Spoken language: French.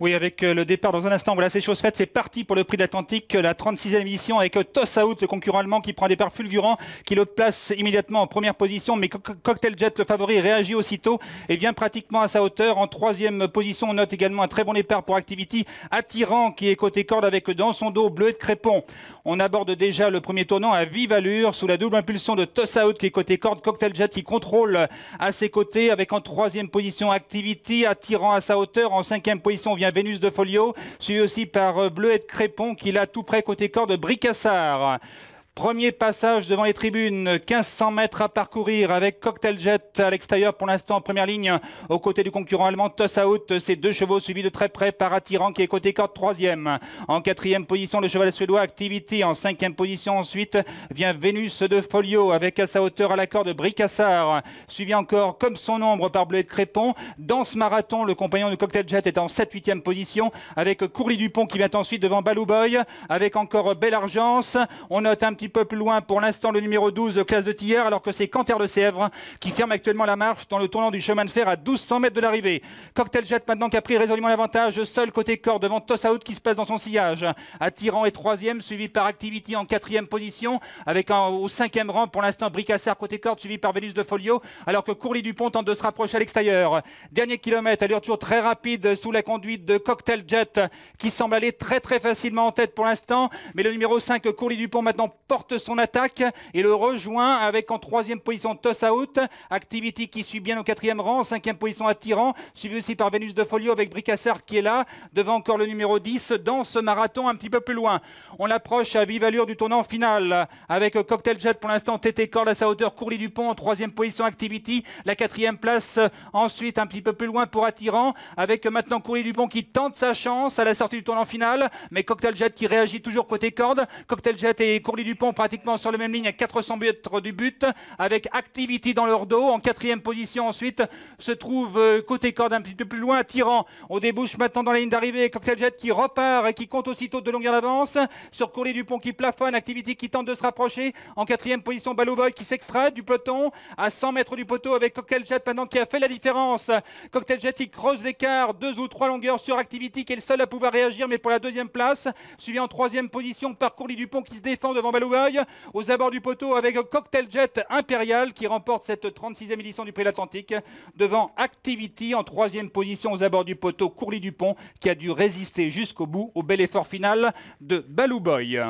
Oui, avec le départ dans un instant, voilà, c'est chose faite, c'est parti pour le Prix de l'Atlantique, la 36e édition avec Toss Out, le concurrent allemand qui prend un départ fulgurant, qui le place immédiatement en première position, mais Cocktail Jet, le favori, réagit aussitôt et vient pratiquement à sa hauteur. En troisième position, on note également un très bon départ pour Activity, attirant, qui est côté corde avec dans son dos Bleuet de Crépon. On aborde déjà le premier tournant à vive allure, sous la double impulsion de Toss Out qui est côté corde, Cocktail Jet qui contrôle à ses côtés, avec en troisième position Activity, attirant à sa hauteur. En cinquième position vient Vénus de Folio, suivi aussi par Bleuet de Crépon qui l'a tout près côté corde Bricassard. Premier passage devant les tribunes, 1500 mètres à parcourir avec Cocktail Jet à l'extérieur pour l'instant en première ligne aux côtés du concurrent allemand Toss Out. Ces deux chevaux suivis de très près par Attirant qui est côté corde troisième. En quatrième position le cheval suédois Activity. En cinquième position ensuite vient Vénus de Folio avec à sa hauteur à la corde Bricassard. Suivi encore comme son ombre par Bleuet de Crépon. Dans ce marathon le compagnon de Cocktail Jet est en 7-8e position avec Courlis Dupont qui vient ensuite devant Balou Boy avec encore Belle Argence. On note un petit peu plus loin pour l'instant le numéro 12 classe de Tillard alors que c'est Canter de Sèvres qui ferme actuellement la marche dans le tournant du chemin de fer à 1200 mètres de l'arrivée. Cocktail Jet maintenant qui a pris résolument l'avantage, seul côté corde devant Toss Out qui se place dans son sillage. Attirant est troisième, suivi par Activity en quatrième position avec au cinquième rang pour l'instant Bricassard côté corde suivi par Vénus de Folio alors que Courlis Dupont tente de se rapprocher à l'extérieur. Dernier kilomètre, allure toujours très rapide sous la conduite de Cocktail Jet qui semble aller très facilement en tête pour l'instant, mais le numéro 5 Courlis Dupont maintenant porte son attaque et le rejoint avec en troisième position Toss Out, Activity qui suit bien au quatrième rang, en cinquième position Attirant, suivi aussi par Vénus de Folio avec Bricassard qui est là, devant encore le numéro 10 dans ce marathon un petit peu plus loin. On approche à vive allure du tournant final avec Cocktail Jet pour l'instant tété corde à sa hauteur, Courlis Dupont en troisième position Activity, la quatrième place ensuite un petit peu plus loin pour Attirant avec maintenant Courlis Dupont qui tente sa chance à la sortie du tournant final, mais Cocktail Jet qui réagit toujours côté corde. Cocktail Jet et Courlis Dupont pratiquement sur la même ligne à 400 mètres du but avec Activity dans leur dos. En quatrième position ensuite se trouve côté corde un petit peu plus loin Attirant. On débouche maintenant dans la ligne d'arrivée. Cocktail Jet qui repart et qui compte aussitôt de longueur d'avance sur Courlis Dupont qui plafonne. Activity qui tente de se rapprocher. En quatrième position Balou Boy qui s'extrait du peloton à 100 mètres du poteau avec Cocktail Jet maintenant qui a fait la différence. Cocktail Jet qui creuse l'écart, 2 ou 3 longueurs sur Activity qui est le seul à pouvoir réagir mais pour la deuxième place. Suivi en troisième position par Courlis Dupont qui se défend devant Balou Boy aux abords du poteau avec Cocktail Jet Impérial qui remporte cette 36e édition du Prix de l'Atlantique devant Activity en troisième position aux abords du poteau. Courlis Dupont qui a dû résister jusqu'au bout au bel effort final de Balou Boy.